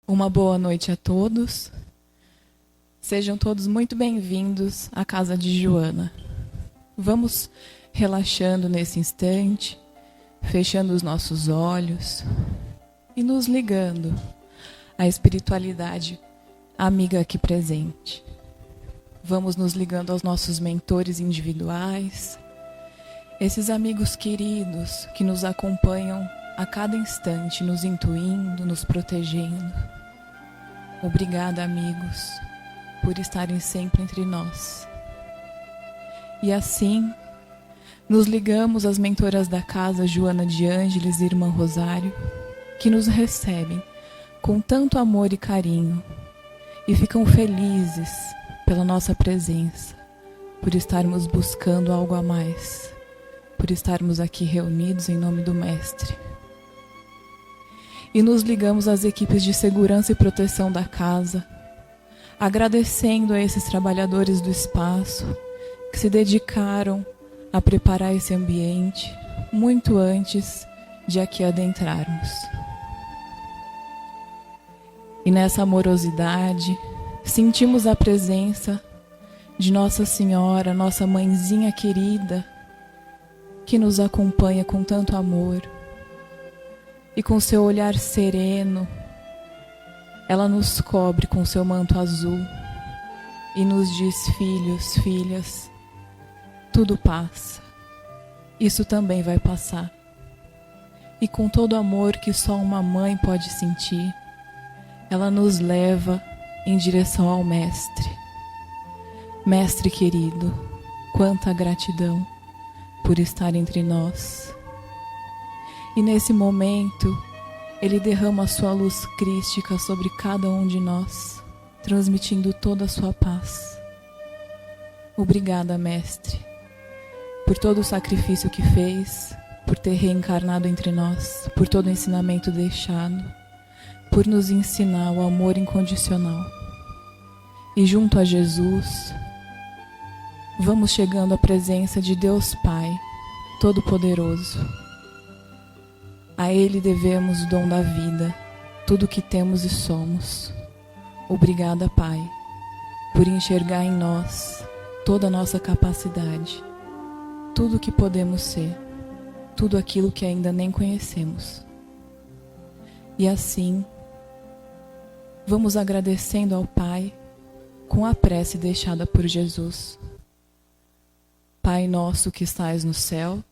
Uma boa noite a todos. Sejam todos muito bem-vindos à casa de Joana. Vamos relaxando nesse instante, fechando os nossos olhos e nos ligando à espiritualidade amiga aqui presente. Vamos nos ligando aos nossos mentores individuais, esses amigos queridos que nos acompanham a cada instante, nos intuindo, nos protegendo. Obrigada, amigos, por estarem sempre entre nós. E assim, nos ligamos às mentoras da casa, Joana de Ângeles e Irmã Rosário, que nos recebem com tanto amor e carinho e ficam felizes pela nossa presença, por estarmos buscando algo a mais, por estarmos aqui reunidos em nome do Mestre. E nos ligamos às equipes de segurança e proteção da casa, agradecendo a esses trabalhadores do espaço que se dedicaram a preparar esse ambiente muito antes de aqui adentrarmos. E nessa amorosidade, sentimos a presença de Nossa Senhora, nossa mãezinha querida, que nos acompanha com tanto amor. E com seu olhar sereno, ela nos cobre com seu manto azul e nos diz: filhos, filhas, tudo passa, isso também vai passar. E com todo amor que só uma mãe pode sentir, ela nos leva em direção ao Mestre. Mestre querido, quanta gratidão por estar entre nós. E nesse momento, Ele derrama a sua luz crística sobre cada um de nós, transmitindo toda a sua paz. Obrigada, Mestre, por todo o sacrifício que fez, por ter reencarnado entre nós, por todo o ensinamento deixado, por nos ensinar o amor incondicional. E junto a Jesus, vamos chegando à presença de Deus Pai, Todo-Poderoso. A Ele devemos o dom da vida, tudo o que temos e somos. Obrigada, Pai, por enxergar em nós toda a nossa capacidade, tudo o que podemos ser, tudo aquilo que ainda nem conhecemos. E assim, vamos agradecendo ao Pai com a prece deixada por Jesus. Pai nosso que estais no céu,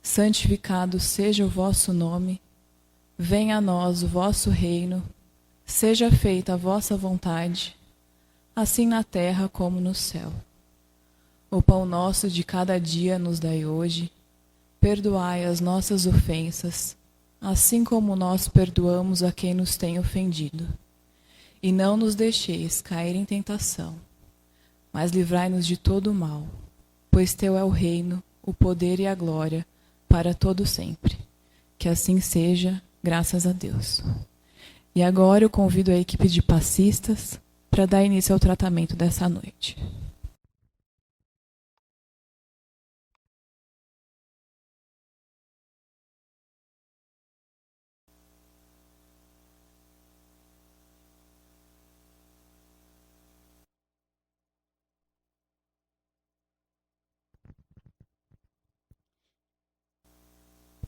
santificado seja o vosso nome, venha a nós o vosso reino, seja feita a vossa vontade, assim na terra como no céu. O pão nosso de cada dia nos dai hoje, perdoai as nossas ofensas, assim como nós perdoamos a quem nos tem ofendido. E não nos deixeis cair em tentação, mas livrai-nos de todo o mal, pois teu é o reino, o poder e a glória, para todo sempre. Que assim seja, graças a Deus. E agora eu convido a equipe de passistas para dar início ao tratamento dessa noite.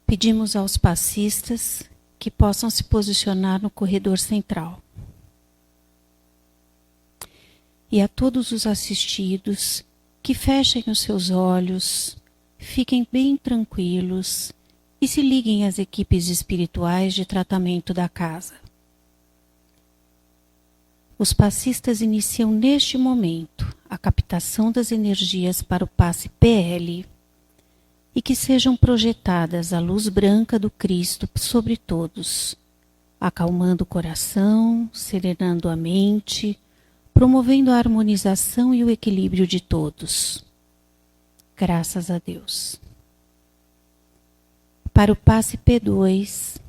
Pedimos aos passistas que possam se posicionar no corredor central. E a todos os assistidos que fechem os seus olhos, fiquem bem tranquilos e se liguem às equipes espirituais de tratamento da casa. Os passistas iniciam neste momento a captação das energias para o passe PL, e que sejam projetadas a luz branca do Cristo sobre todos, acalmando o coração, serenando a mente, promovendo a harmonização e o equilíbrio de todos. Graças a Deus. Para o passe P2,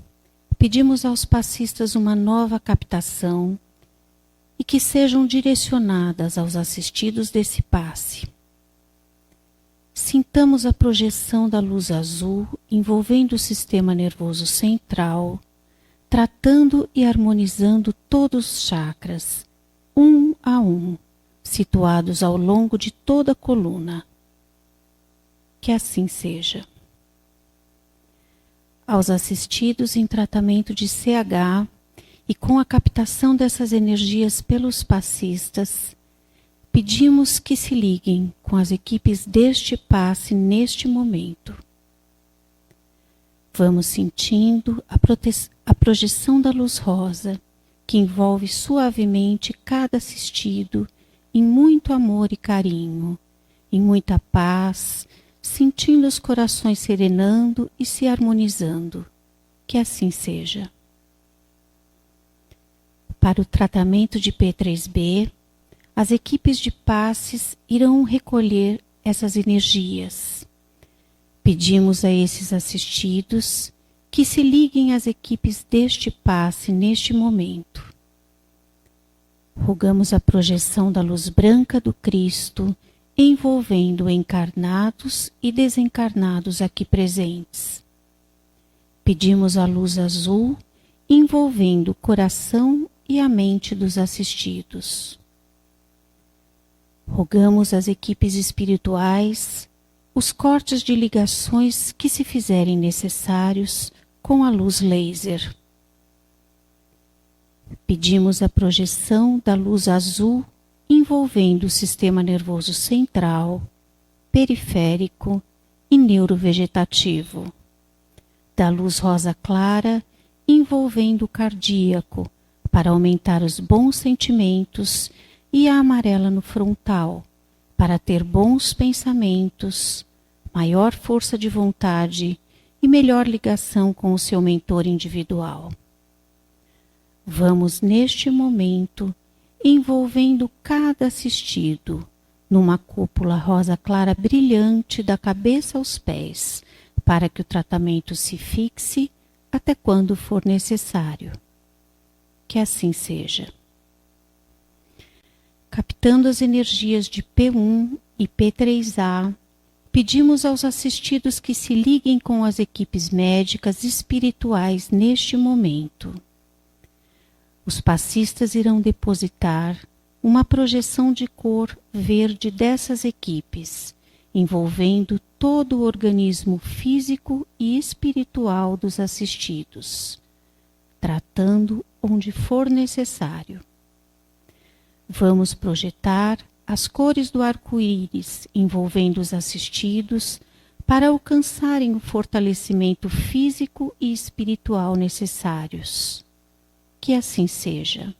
pedimos aos passistas uma nova captação e que sejam direcionadas aos assistidos desse passe. Sintamos a projeção da luz azul envolvendo o sistema nervoso central, tratando e harmonizando todos os chakras, um a um, situados ao longo de toda a coluna. Que assim seja. Aos assistidos em tratamento de CH e com a captação dessas energias pelos passistas, pedimos que se liguem com as equipes deste passe neste momento. Vamos sentindo a projeção da luz rosa, que envolve suavemente cada assistido em muito amor e carinho, em muita paz, sentindo os corações serenando e se harmonizando. Que assim seja. Para o tratamento de P3B, as equipes de passes irão recolher essas energias. Pedimos a esses assistidos que se liguem às equipes deste passe neste momento. Rogamos a projeção da luz branca do Cristo, envolvendo encarnados e desencarnados aqui presentes. Pedimos a luz azul, envolvendo o coração e a mente dos assistidos. Rogamos às equipes espirituais os cortes de ligações que se fizerem necessários com a luz laser. Pedimos a projeção da luz azul envolvendo o sistema nervoso central, periférico e neurovegetativo, da luz rosa clara envolvendo o cardíaco para aumentar os bons sentimentos e a amarela no frontal para ter bons pensamentos, maior força de vontade e melhor ligação com o seu mentor individual. Vamos neste momento envolvendo cada assistido numa cúpula rosa clara brilhante da cabeça aos pés, para que o tratamento se fixe até quando for necessário. Que assim seja. Captando as energias de P1 e P3A, pedimos aos assistidos que se liguem com as equipes médicas e espirituais neste momento. Os passistas irão depositar uma projeção de cor verde dessas equipes, envolvendo todo o organismo físico e espiritual dos assistidos, tratando onde for necessário. Vamos projetar as cores do arco-íris envolvendo os assistidos para alcançarem o fortalecimento físico e espiritual necessários. Que assim seja.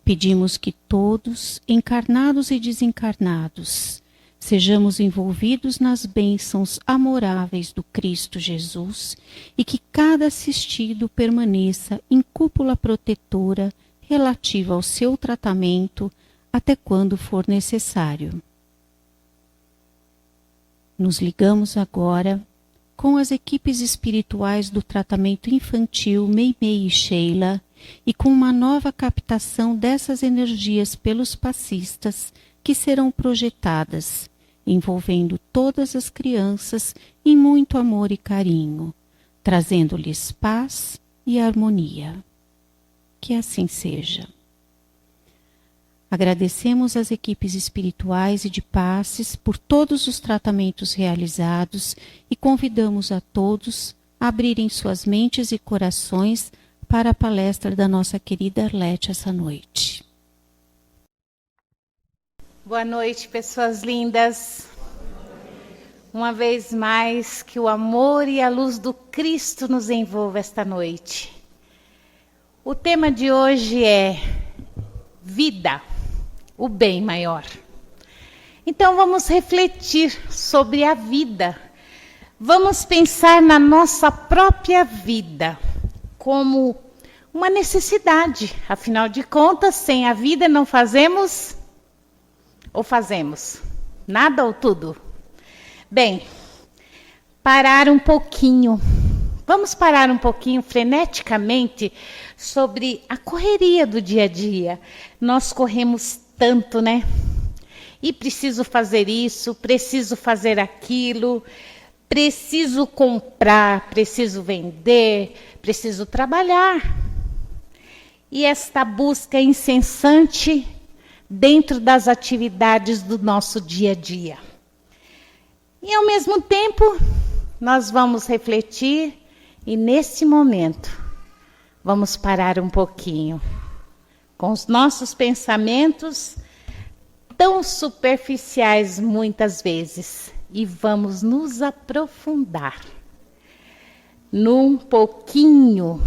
Pedimos que todos, encarnados e desencarnados, sejamos envolvidos nas bênçãos amoráveis do Cristo Jesus e que cada assistido permaneça em cúpula protetora relativa ao seu tratamento até quando for necessário. Nos ligamos agora com as equipes espirituais do tratamento infantil Meimei e Sheila e com uma nova captação dessas energias pelos passistas que serão projetadas, envolvendo todas as crianças em muito amor e carinho, trazendo-lhes paz e harmonia. Que assim seja. Agradecemos às equipes espirituais e de passes por todos os tratamentos realizados e convidamos a todos a abrirem suas mentes e corações para a palestra da nossa querida Arlete essa noite. Boa noite, pessoas lindas. Uma vez mais, que o amor e a luz do Cristo nos envolva esta noite. O tema de hoje é vida, o bem maior. Então vamos refletir sobre a vida. Vamos pensar na nossa própria vida como uma necessidade. Afinal de contas, sem a vida não fazemos ou fazemos? Nada ou tudo? Bem, parar um pouquinho. Vamos parar um pouquinho freneticamente sobre a correria do dia a dia. Nós corremos tanto, né? E preciso fazer isso, preciso fazer aquilo. preciso comprar, preciso vender, preciso trabalhar. E esta busca incessante dentro das atividades do nosso dia a dia. E ao mesmo tempo, nós vamos refletir e nesse momento vamos parar um pouquinho com os nossos pensamentos tão superficiais muitas vezes e vamos nos aprofundar num pouquinho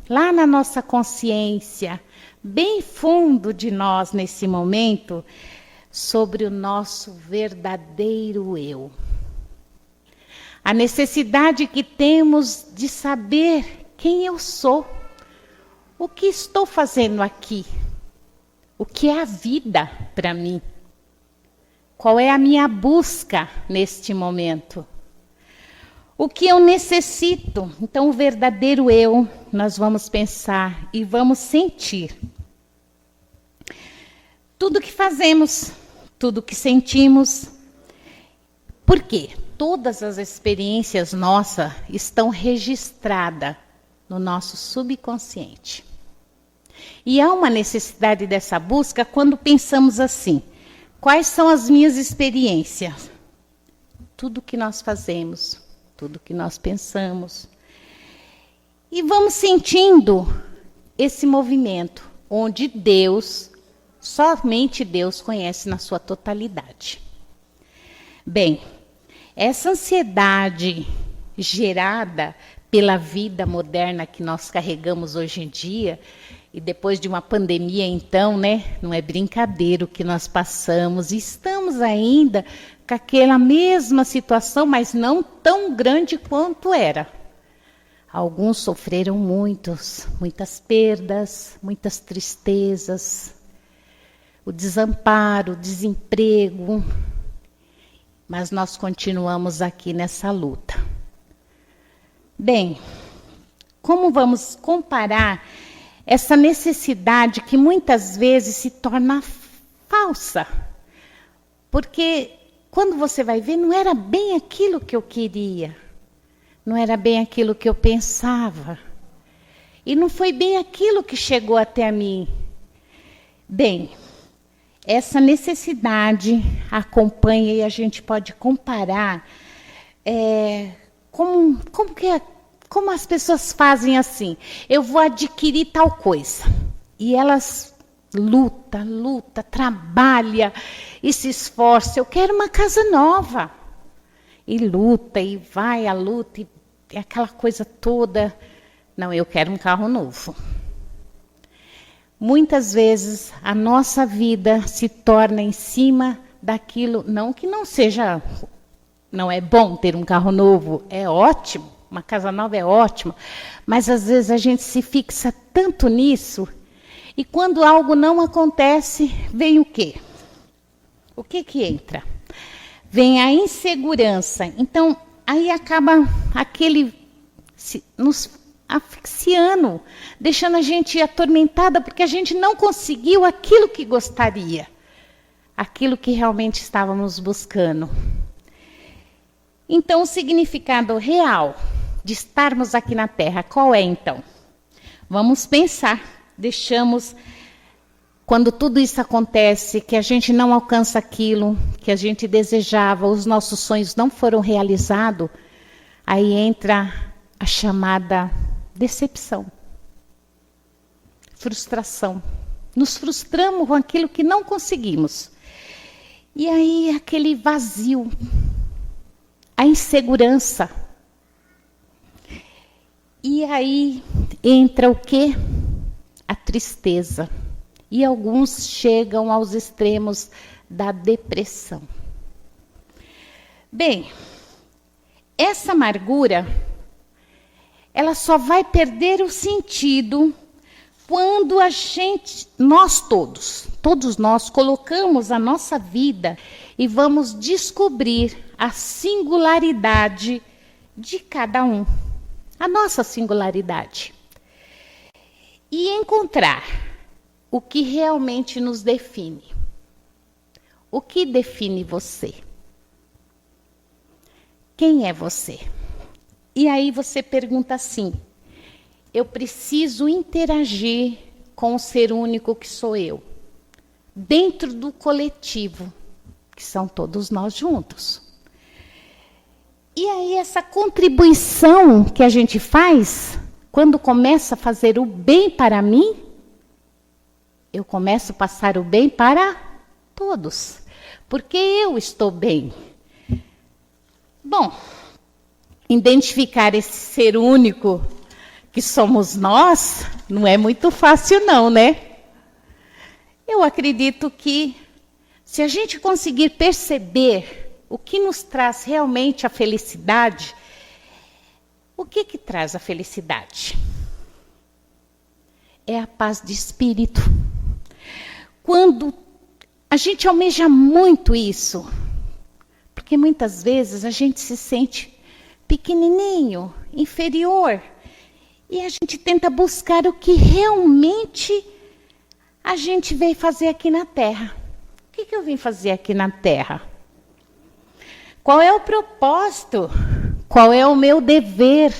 lá na nossa consciência, bem fundo de nós nesse momento, sobre o nosso verdadeiro eu. A necessidade que temos de saber quem eu sou, o que estou fazendo aqui, o que é a vida para mim, qual é a minha busca neste momento, o que eu necessito. Então, o verdadeiro eu, nós vamos pensar e vamos sentir. Tudo que fazemos, tudo que sentimos. Por quê? Todas as experiências nossas estão registradas no nosso subconsciente. E há uma necessidade dessa busca quando pensamos assim: quais são as minhas experiências? Tudo que nós fazemos, tudo que nós pensamos. E vamos sentindo esse movimento, onde Deus, somente Deus conhece na sua totalidade. Bem, essa ansiedade gerada pela vida moderna que nós carregamos hoje em dia, e depois de uma pandemia então, né, não é brincadeira o que nós passamos, e estamos ainda com aquela mesma situação, mas não tão grande quanto era. Alguns sofreram muitas perdas, muitas tristezas, o desamparo, o desemprego, mas nós continuamos aqui nessa luta. Bem, como vamos comparar essa necessidade que muitas vezes se torna falsa? Porque quando você vai ver, não era bem aquilo que eu queria, não era bem aquilo que eu pensava, e não foi bem aquilo que chegou até mim. Bem, essa necessidade acompanha, e a gente pode comparar como as pessoas fazem assim: eu vou adquirir tal coisa, e elas luta, trabalha e se esforça. Eu quero uma casa nova, e luta, e vai à luta, e aquela coisa toda. Não, eu quero um carro novo. Muitas vezes a nossa vida se torna em cima daquilo, não que não seja, não é bom ter um carro novo, é ótimo, uma casa nova é ótima, mas às vezes a gente se fixa tanto nisso, e quando algo não acontece, vem o quê? O que entra? Vem a insegurança. Então, aí acaba nos asfixiando, deixando a gente atormentada, porque a gente não conseguiu aquilo que gostaria, aquilo que realmente estávamos buscando. Então, o significado real de estarmos aqui na Terra, qual é então? Vamos pensar, quando tudo isso acontece, que a gente não alcança aquilo que a gente desejava, os nossos sonhos não foram realizados, aí entra a chamada decepção, frustração. Nos frustramos com aquilo que não conseguimos. E aí aquele vazio, a insegurança. E aí entra o quê? A tristeza. E alguns chegam aos extremos da depressão. Bem, essa amargura, ela só vai perder o sentido quando todos nós colocamos a nossa vida e vamos descobrir a singularidade de cada um, a nossa singularidade. E encontrar o que realmente nos define. O que define você? quem é você? E aí você pergunta assim, eu preciso interagir com o ser único que sou eu, dentro do coletivo, que são todos nós juntos. E aí essa contribuição que a gente faz, quando começa a fazer o bem para mim, eu começo a passar o bem para todos, porque eu estou bem. Bom, identificar esse ser único que somos nós, não é muito fácil não, né? Eu acredito que se a gente conseguir perceber o que nos traz realmente a felicidade, o que traz a felicidade? É a paz de espírito. Quando a gente almeja muito isso, porque muitas vezes a gente se sente pequenininho, inferior, e a gente tenta buscar o que realmente a gente veio fazer aqui na Terra. O que eu vim fazer aqui na Terra? Qual é o propósito? Qual é o meu dever?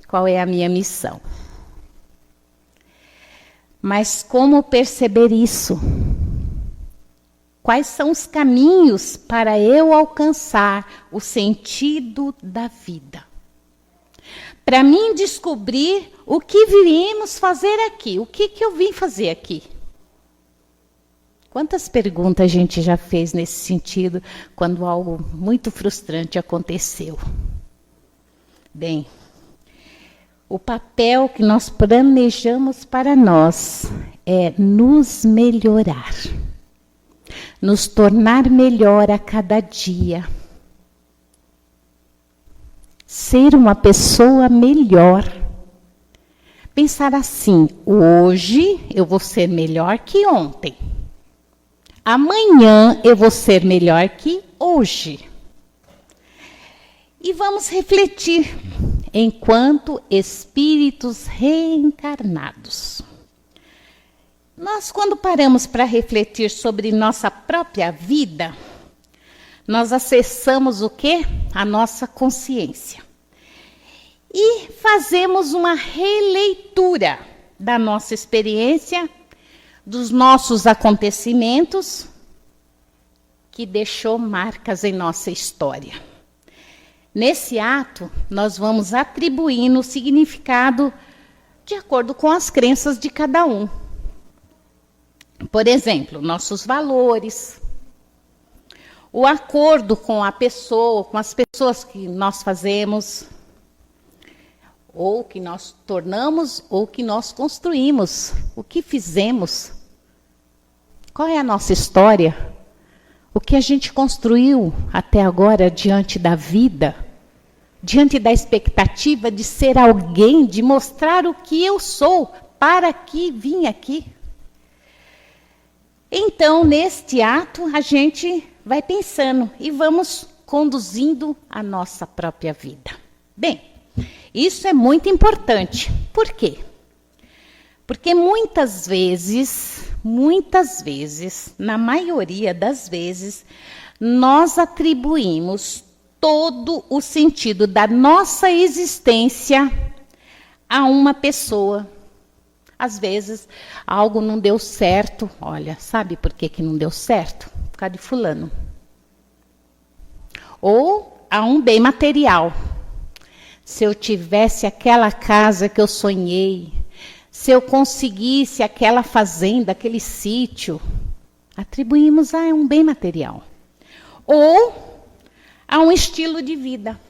Qual é a minha missão? Mas como perceber isso? Quais são os caminhos para eu alcançar o sentido da vida? Para mim descobrir o que viemos fazer aqui, o que eu vim fazer aqui. Quantas perguntas a gente já fez nesse sentido, quando algo muito frustrante aconteceu? Bem, o papel que nós planejamos para nós é nos melhorar, nos tornar melhor a cada dia. Ser uma pessoa melhor. Pensar assim, hoje eu vou ser melhor que ontem. Amanhã eu vou ser melhor que hoje. E vamos refletir enquanto espíritos reencarnados. Nós, quando paramos para refletir sobre nossa própria vida, nós acessamos o quê? A nossa consciência. E fazemos uma releitura da nossa experiência, dos nossos acontecimentos, que deixou marcas em nossa história. Nesse ato, nós vamos atribuindo o significado de acordo com as crenças de cada um. Por exemplo, nossos valores, o acordo com a pessoa, com as pessoas que nós fazemos, ou que nós tornamos, ou que nós construímos, o que fizemos. Qual é a nossa história? O que a gente construiu até agora diante da vida, diante da expectativa de ser alguém, de mostrar o que eu sou, para que vim aqui. Então, neste ato, a gente vai pensando e vamos conduzindo a nossa própria vida. Bem, isso é muito importante. Por quê? Porque muitas vezes, na maioria das vezes, nós atribuímos todo o sentido da nossa existência a uma pessoa. Às vezes, algo não deu certo. Olha, sabe por que não deu certo? Por causa de fulano. Ou a um bem material. Se eu tivesse aquela casa que eu sonhei, se eu conseguisse aquela fazenda, aquele sítio, atribuímos a um bem material. Ou a um estilo de vida.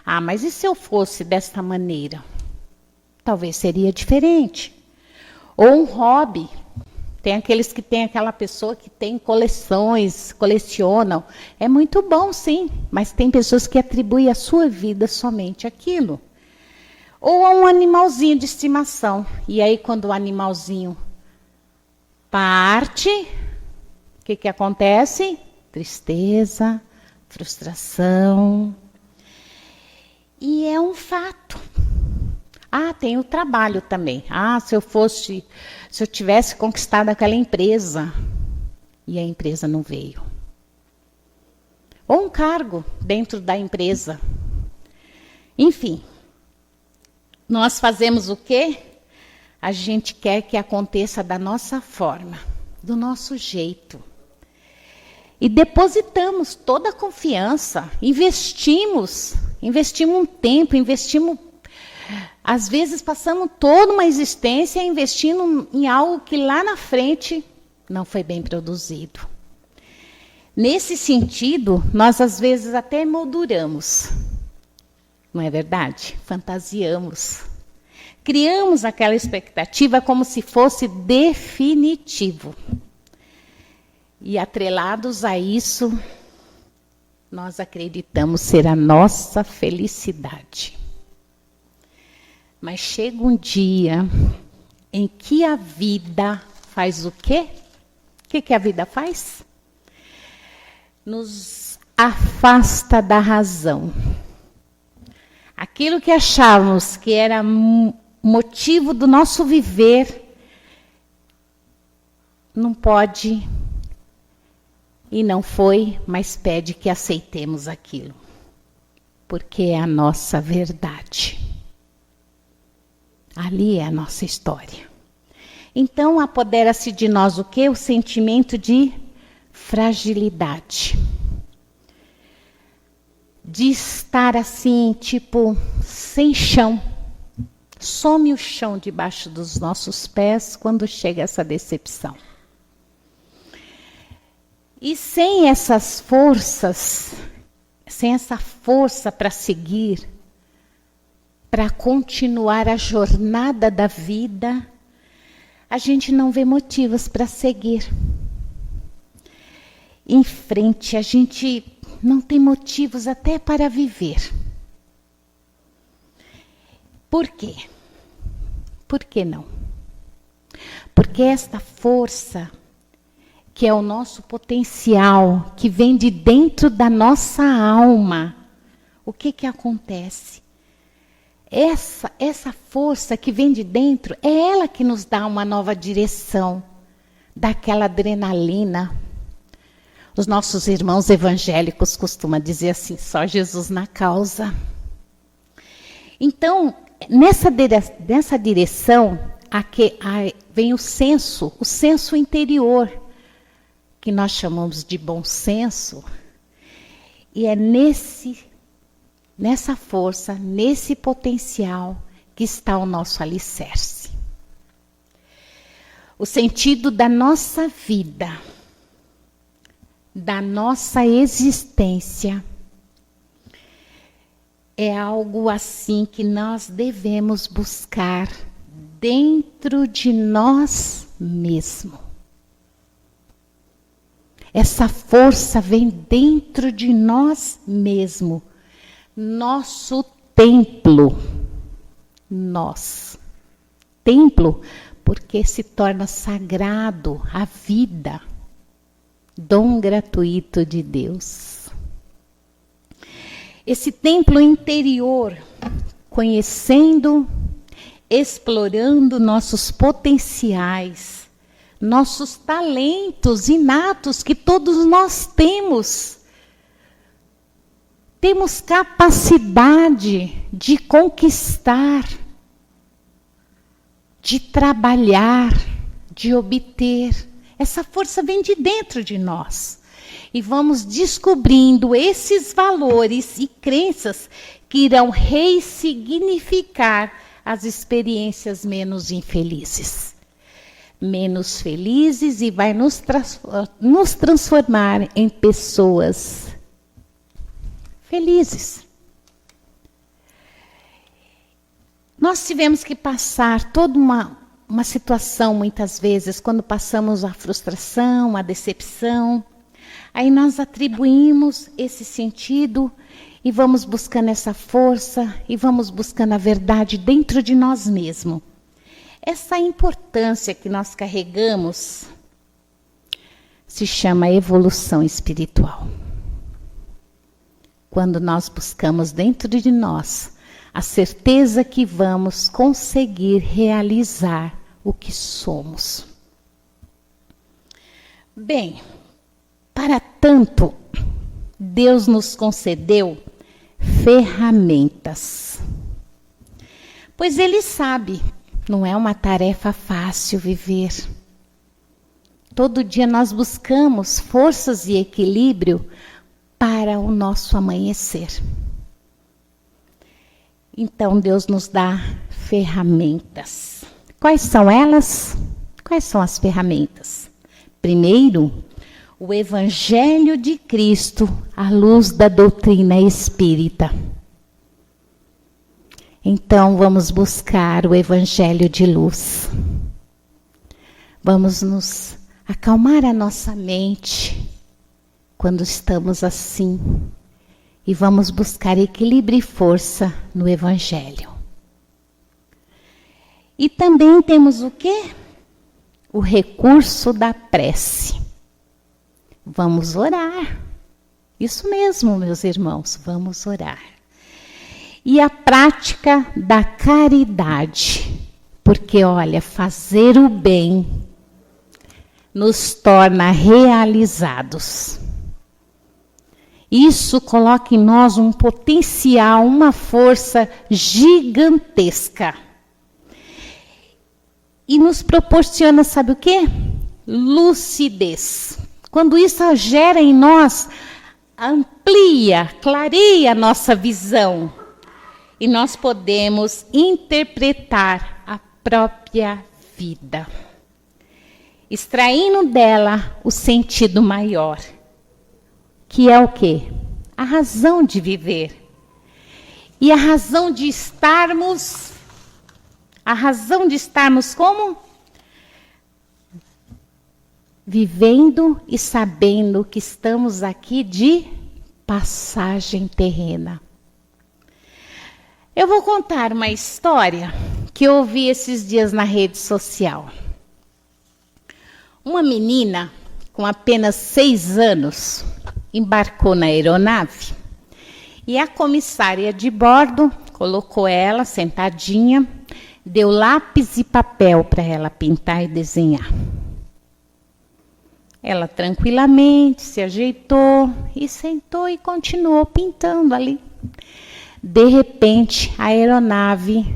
Ah, mas e se eu fosse desta maneira? Talvez seria diferente. Ou um hobby. Tem aqueles que têm aquela pessoa que tem coleções, colecionam. É muito bom, sim, mas tem pessoas que atribuem a sua vida somente àquilo. Ou a um animalzinho de estimação. E aí, quando o animalzinho parte, o que acontece? Tristeza, frustração. E é um fato. Ah, tem o trabalho também. Ah, se eu tivesse conquistado aquela empresa, e a empresa não veio. ou um cargo dentro da empresa. Enfim, nós fazemos o quê? A gente quer que aconteça da nossa forma, do nosso jeito. E depositamos toda a confiança, investimos um tempo, às vezes passamos toda uma existência investindo em algo que lá na frente não foi bem produzido. Nesse sentido, nós às vezes até emolduramos, não é verdade? Fantasiamos. Criamos aquela expectativa como se fosse definitivo. E atrelados a isso, nós acreditamos ser a nossa felicidade. Mas chega um dia em que a vida faz o quê? O que a vida faz? Nos afasta da razão. Aquilo que achávamos que era motivo do nosso viver, não pode e não foi, mas pede que aceitemos aquilo, porque é a nossa verdade. Ali é a nossa história. Então apodera-se de nós o quê? O sentimento de fragilidade. De estar assim, tipo, sem chão. Some o chão debaixo dos nossos pés quando chega essa decepção. E sem essas forças, sem essa força para seguir, para continuar a jornada da vida, a gente não vê motivos para seguir. Em frente, a gente não tem motivos até para viver. Por quê? Por que não? Porque esta força, que é o nosso potencial, que vem de dentro da nossa alma, o que acontece? Essa força que vem de dentro, é ela que nos dá uma nova direção, daquela adrenalina. Os nossos irmãos evangélicos costumam dizer assim, só Jesus na causa. Então, nessa direção, vem o senso interior, que nós chamamos de bom senso, e é nessa força, nesse potencial que está o nosso alicerce. O sentido da nossa vida, da nossa existência, é algo assim que nós devemos buscar dentro de nós mesmos. Essa força vem dentro de nós mesmos. Nosso templo. Templo, porque se torna sagrado a vida. Dom gratuito de Deus. Esse templo interior, conhecendo, explorando nossos potenciais, nossos talentos inatos que todos nós temos. Temos capacidade de conquistar, de trabalhar, de obter. Essa força vem de dentro de nós. E vamos descobrindo esses valores e crenças que irão ressignificar as experiências menos infelizes. Menos felizes e vai nos transformar em pessoas felizes. Nós tivemos que passar toda uma situação, muitas vezes, quando passamos a frustração, a decepção. Aí nós atribuímos esse sentido e vamos buscando essa força e vamos buscando a verdade dentro de nós mesmos. Essa importância que nós carregamos se chama evolução espiritual. Quando nós buscamos dentro de nós a certeza que vamos conseguir realizar o que somos. Bem, para tanto, Deus nos concedeu ferramentas. Pois Ele sabe, não é uma tarefa fácil viver. Todo dia nós buscamos forças e equilíbrio para o nosso amanhecer. Então Deus nos dá ferramentas. Quais são elas? Quais são as ferramentas? Primeiro, o Evangelho de Cristo à luz da doutrina espírita. Então vamos buscar o Evangelho de luz. Vamos nos acalmar a nossa mente quando estamos assim. E vamos buscar equilíbrio e força no Evangelho. E também temos o quê? O recurso da prece. Vamos orar. Isso mesmo, meus irmãos, vamos orar. E a prática da caridade. Porque, olha, fazer o bem nos torna realizados. Isso coloca em nós um potencial, uma força gigantesca. E nos proporciona, sabe o quê? Lucidez. Quando isso gera em nós, amplia, clareia a nossa visão. E nós podemos interpretar a própria vida, extraindo dela o sentido maior, que é o quê? A razão de viver. E a razão de estarmos como? Vivendo e sabendo que estamos aqui de passagem terrena. Eu vou contar uma história que eu ouvi esses dias na rede social. Uma menina com apenas 6 anos embarcou na aeronave e a comissária de bordo colocou ela sentadinha, deu lápis e papel para ela pintar e desenhar. Ela tranquilamente se ajeitou e sentou e continuou pintando ali. De repente, a aeronave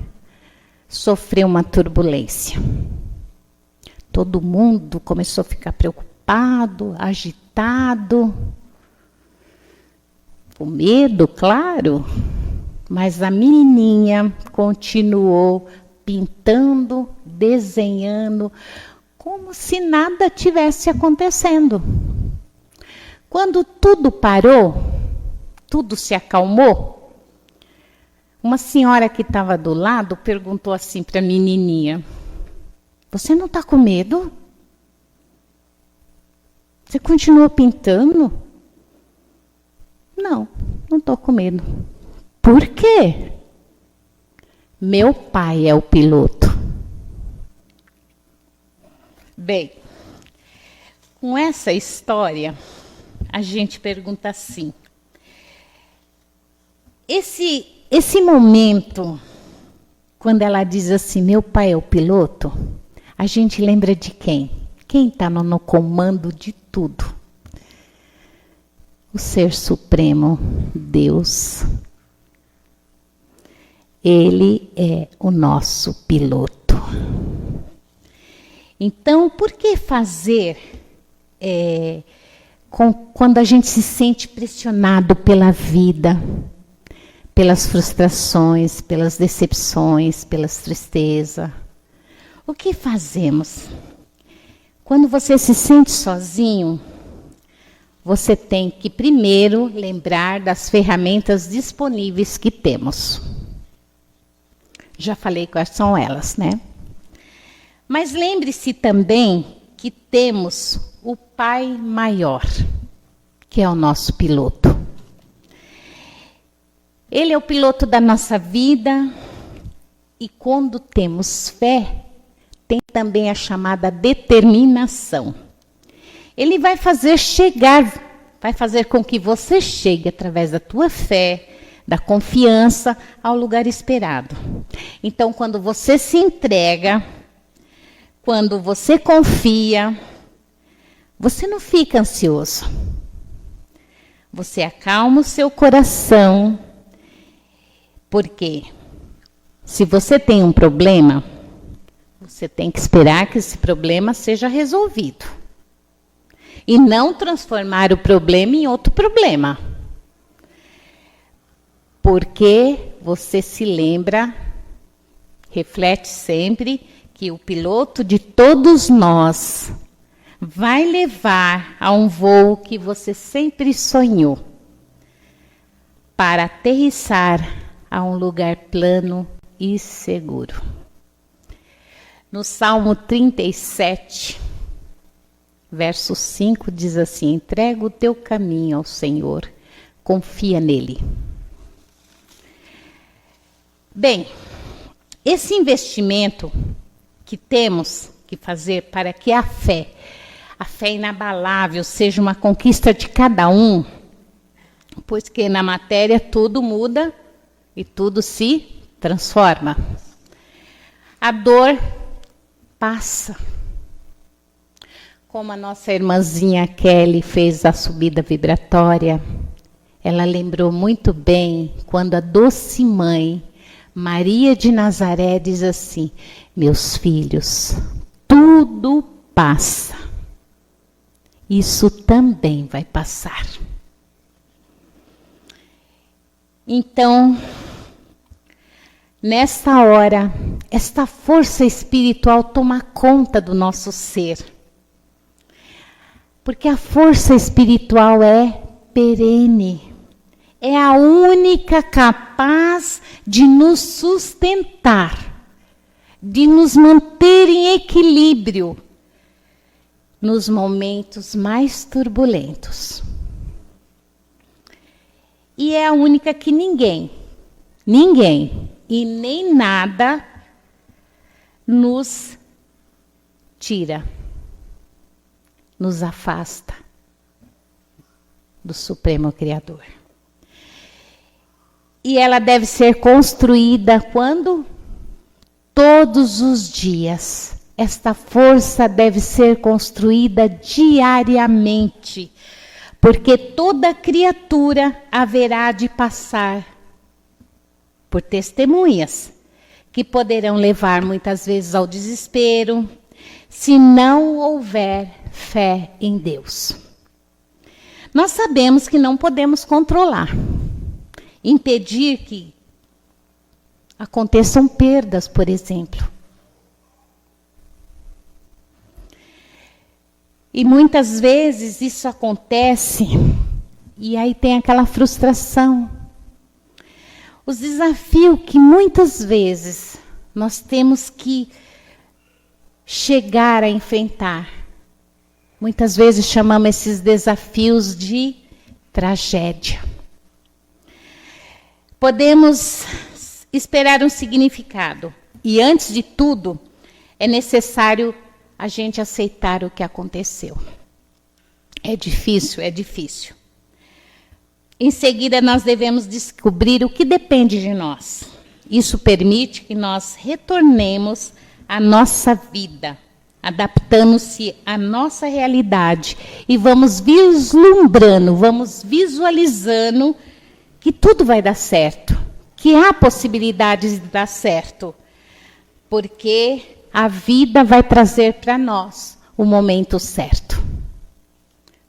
sofreu uma turbulência. Todo mundo começou a ficar preocupado, agitado, com medo, claro, mas a menininha continuou pintando, desenhando, como se nada tivesse acontecendo. Quando tudo parou, tudo se acalmou, uma senhora que estava do lado perguntou assim para a menininha: você não está com medo? Você continuou pintando? Não, não estou com medo. Por quê? Meu pai é o piloto. Bem, com essa história, a gente pergunta assim: esse momento, quando ela diz assim, meu pai é o piloto, a gente lembra de quem? Quem está no comando de tudo? O Ser Supremo, Deus. Ele é o nosso piloto. Então, por que fazer quando a gente se sente pressionado pela vida, pelas frustrações, pelas decepções, pelas tristezas? O que fazemos? Quando você se sente sozinho, você tem que primeiro lembrar das ferramentas disponíveis que temos. Já falei quais são elas, né? Mas lembre-se também que temos o Pai Maior, que é o nosso piloto. Ele é o piloto da nossa vida e quando temos fé, tem também a chamada determinação. Ele vai fazer com que você chegue através da tua fé, da confiança, ao lugar esperado. Então, quando você se entrega, quando você confia, você não fica ansioso. Você acalma o seu coração, porque se você tem um problema, você tem que esperar que esse problema seja resolvido. E não transformar o problema em outro problema. Porque você se lembra, reflete sempre, que o piloto de todos nós vai levar a um voo que você sempre sonhou, para aterrissar a um lugar plano e seguro. No Salmo 37, verso 5, diz assim: entrega o teu caminho ao Senhor, confia nele. Bem, esse investimento que temos que fazer para que a fé inabalável seja uma conquista de cada um, pois que na matéria tudo muda e tudo se transforma. A dor passa. Como a nossa irmãzinha Kelly fez a subida vibratória, ela lembrou muito bem quando a doce mãe Maria de Nazaré diz assim: meus filhos, tudo passa. Isso também vai passar. Então, nesta hora, esta força espiritual toma conta do nosso ser. Porque a força espiritual é perene. É a única capaz de nos sustentar, de nos manter em equilíbrio nos momentos mais turbulentos. E é a única que ninguém e nem nada nos tira, nos afasta do Supremo Criador. E ela deve ser construída quando? Todos os dias. Esta força deve ser construída diariamente, porque toda criatura haverá de passar por testemunhas que poderão levar muitas vezes ao desespero, se não houver fé em Deus. Nós sabemos que não podemos controlar, impedir que aconteçam perdas, por exemplo. E muitas vezes isso acontece e aí tem aquela frustração. Os desafios que muitas vezes nós temos que chegar a enfrentar. Muitas vezes chamamos esses desafios de tragédia. Podemos esperar um significado. E antes de tudo, é necessário a gente aceitar o que aconteceu. É difícil, é difícil. Em seguida, nós devemos descobrir o que depende de nós. Isso permite que nós retornemos à nossa vida, adaptando-se à nossa realidade. E vamos vislumbrando, vamos visualizando que tudo vai dar certo, que há possibilidades de dar certo, porque a vida vai trazer para nós o momento certo,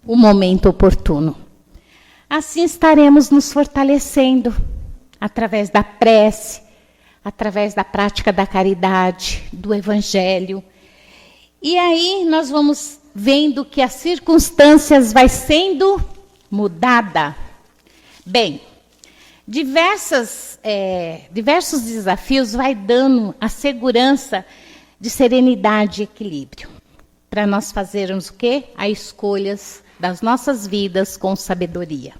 o momento oportuno. Assim estaremos nos fortalecendo através da prece, através da prática da caridade, do evangelho. E aí nós vamos vendo que as circunstâncias vai sendo mudada. Bem, diversos desafios vai dando a segurança de serenidade e equilíbrio, para nós fazermos o quê? As escolhas das nossas vidas com sabedoria,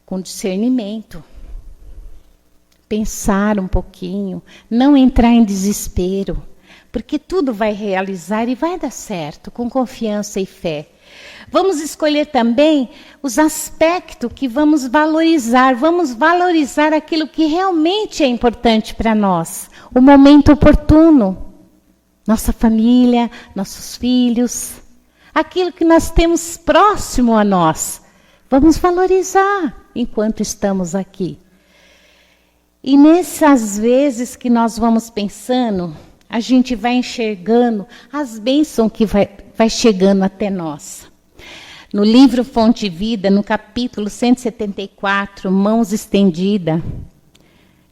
com discernimento. Pensar um pouquinho, não entrar em desespero, porque tudo vai realizar e vai dar certo, com confiança e fé. Vamos escolher também os aspectos que vamos valorizar aquilo que realmente é importante para nós, o momento oportuno. Nossa família, nossos filhos, aquilo que nós temos próximo a nós, Vamos valorizar enquanto estamos aqui. E nessas vezes que nós vamos pensando, a gente vai enxergando as bênçãos que vai chegando até nós. No livro Fonte Vida, no capítulo 174, Mãos Estendidas,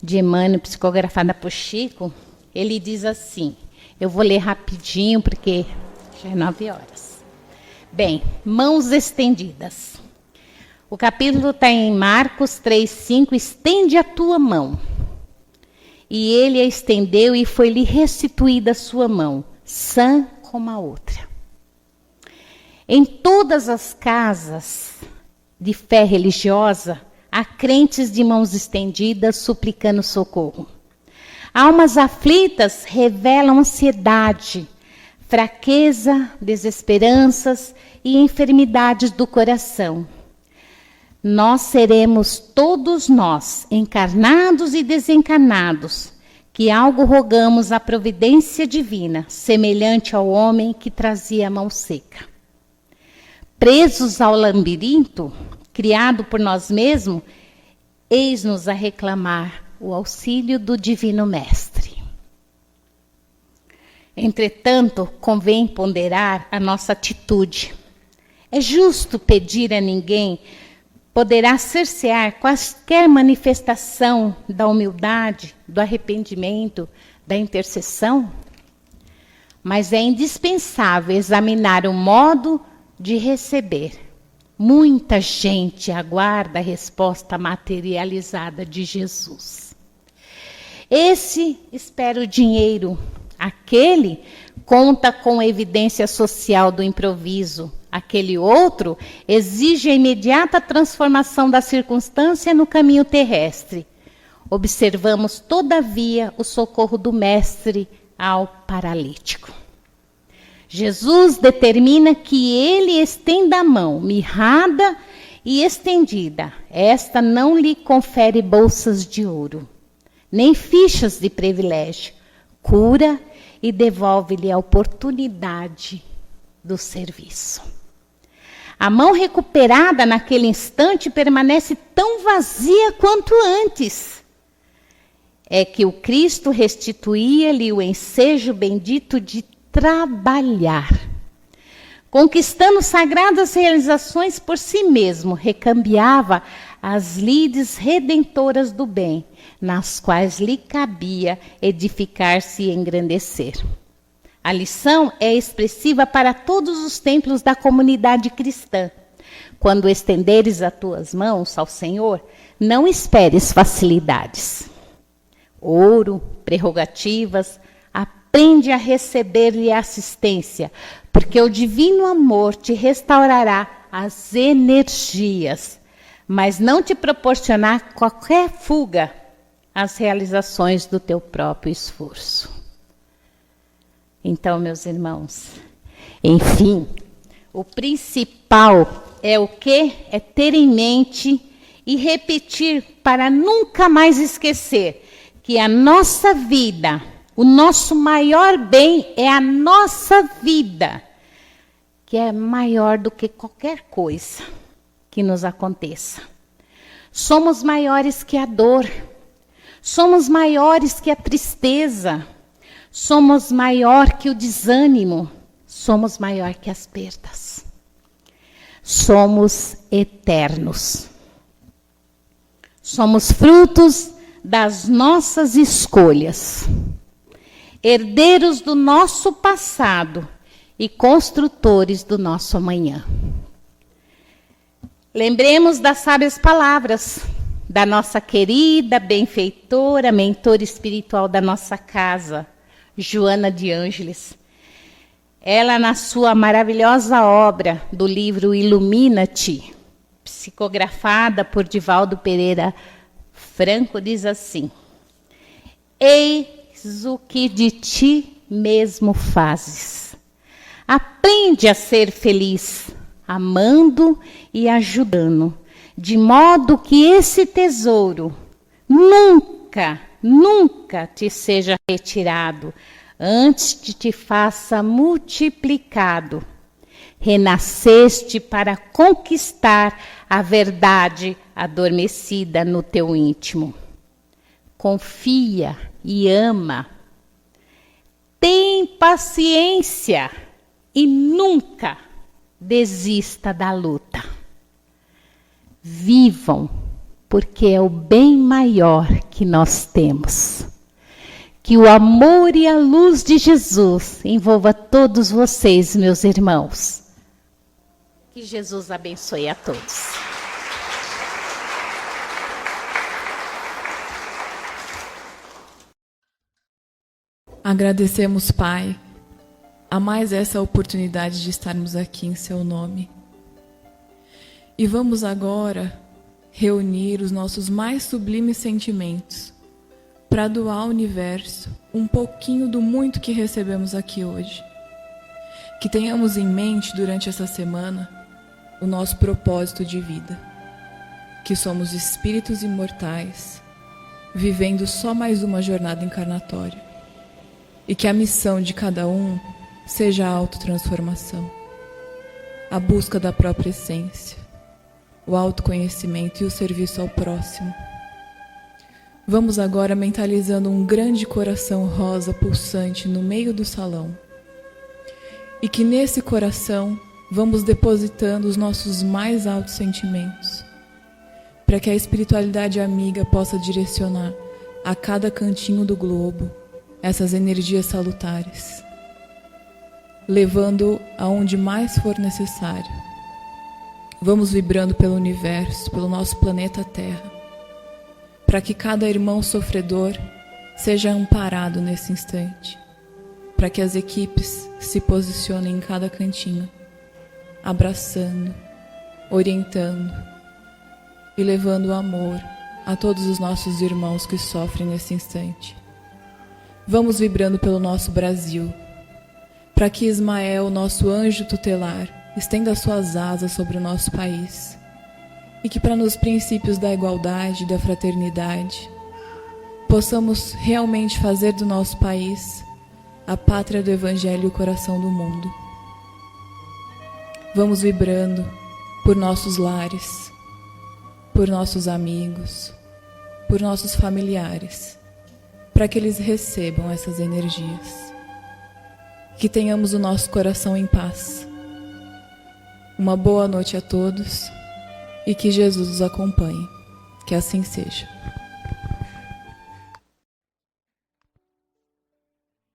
de Emmanuel, psicografada por Chico, ele diz assim, eu vou ler rapidinho porque já é 9 horas. Bem, mãos estendidas. O capítulo está em Marcos 3,5, estende a tua mão. E ele a estendeu e foi-lhe restituída a sua mão, sã como a outra. Em todas as casas de fé religiosa, há crentes de mãos estendidas suplicando socorro. Almas aflitas revelam ansiedade, fraqueza, desesperanças e enfermidades do coração. Nós seremos todos nós, encarnados e desencarnados, que algo rogamos à providência divina, semelhante ao homem que trazia a mão seca. Presos ao labirinto, criado por nós mesmos, eis-nos a reclamar o auxílio do Divino Mestre. Entretanto, convém ponderar a nossa atitude. É justo pedir a ninguém, poderá cercear qualquer manifestação da humildade, do arrependimento, da intercessão? Mas é indispensável examinar o modo de receber. Muita gente aguarda a resposta materializada de Jesus. Esse espera o dinheiro, aquele conta com a evidência social do improviso, aquele outro exige a imediata transformação da circunstância no caminho terrestre. Observamos, todavia, o socorro do Mestre ao paralítico. Jesus determina que ele estenda a mão, mirrada e estendida. Esta não lhe confere bolsas de ouro, nem fichas de privilégio. Cura e devolve-lhe a oportunidade do serviço. A mão recuperada naquele instante permanece tão vazia quanto antes. É que o Cristo restituía-lhe o ensejo bendito de trabalhar, conquistando sagradas realizações por si mesmo, recambiava as lides redentoras do bem, nas quais lhe cabia edificar-se e engrandecer. A lição é expressiva para todos os templos da comunidade cristã. Quando estenderes as tuas mãos ao Senhor, não esperes facilidades. Ouro, prerrogativas, aprende a receber-lhe assistência, porque o divino amor te restaurará as energias, mas não te proporcionar qualquer fuga às realizações do teu próprio esforço. Então, meus irmãos, enfim, o principal é o quê? É ter em mente e repetir para nunca mais esquecer que a nossa vida, o nosso maior bem é a nossa vida, que é maior do que qualquer coisa que nos aconteça. Somos maiores que a dor, somos maiores que a tristeza, somos maior que o desânimo, somos maior que as perdas. Somos eternos. Somos frutos das nossas escolhas, herdeiros do nosso passado e construtores do nosso amanhã. Lembremos das sábias palavras da nossa querida benfeitora, mentora espiritual da nossa casa, Joana de Ângeles. Ela, na sua maravilhosa obra do livro Ilumina-te, psicografada por Divaldo Pereira Franco, diz assim: eis o que de ti mesmo fazes. Aprende a ser feliz, amando e ajudando, de modo que esse tesouro nunca te seja retirado, antes te faça multiplicado. Renasceste para conquistar a verdade adormecida no teu íntimo. Confia e ama. Tem paciência e nunca desista da luta. Vivam, porque é o bem maior que nós temos. Que o amor e a luz de Jesus envolva todos vocês, meus irmãos. Que Jesus abençoe a todos. Agradecemos, Pai, a mais essa oportunidade de estarmos aqui em Seu nome. E vamos agora reunir os nossos mais sublimes sentimentos para doar ao universo um pouquinho do muito que recebemos aqui hoje. Que tenhamos em mente durante essa semana o nosso propósito de vida. Que somos espíritos imortais, vivendo só mais uma jornada encarnatória. E que a missão de cada um seja a autotransformação, a busca da própria essência, o autoconhecimento e o serviço ao próximo. Vamos agora mentalizando um grande coração rosa pulsante no meio do salão. E que nesse coração vamos depositando os nossos mais altos sentimentos, para que a espiritualidade amiga possa direcionar a cada cantinho do globo essas energias salutares, levando aonde mais for necessário. Vamos vibrando pelo universo, pelo nosso planeta Terra, para que cada irmão sofredor seja amparado nesse instante, para que as equipes se posicionem em cada cantinho, abraçando, orientando e levando o amor a todos os nossos irmãos que sofrem nesse instante. Vamos vibrando pelo nosso Brasil, para que Ismael, nosso anjo tutelar, estenda suas asas sobre o nosso país, e que para nos princípios da igualdade e da fraternidade, possamos realmente fazer do nosso país a pátria do Evangelho e o coração do mundo. Vamos vibrando por nossos lares, por nossos amigos, por nossos familiares, para que eles recebam essas energias. Que tenhamos o nosso coração em paz. Uma boa noite a todos e que Jesus os acompanhe. Que assim seja.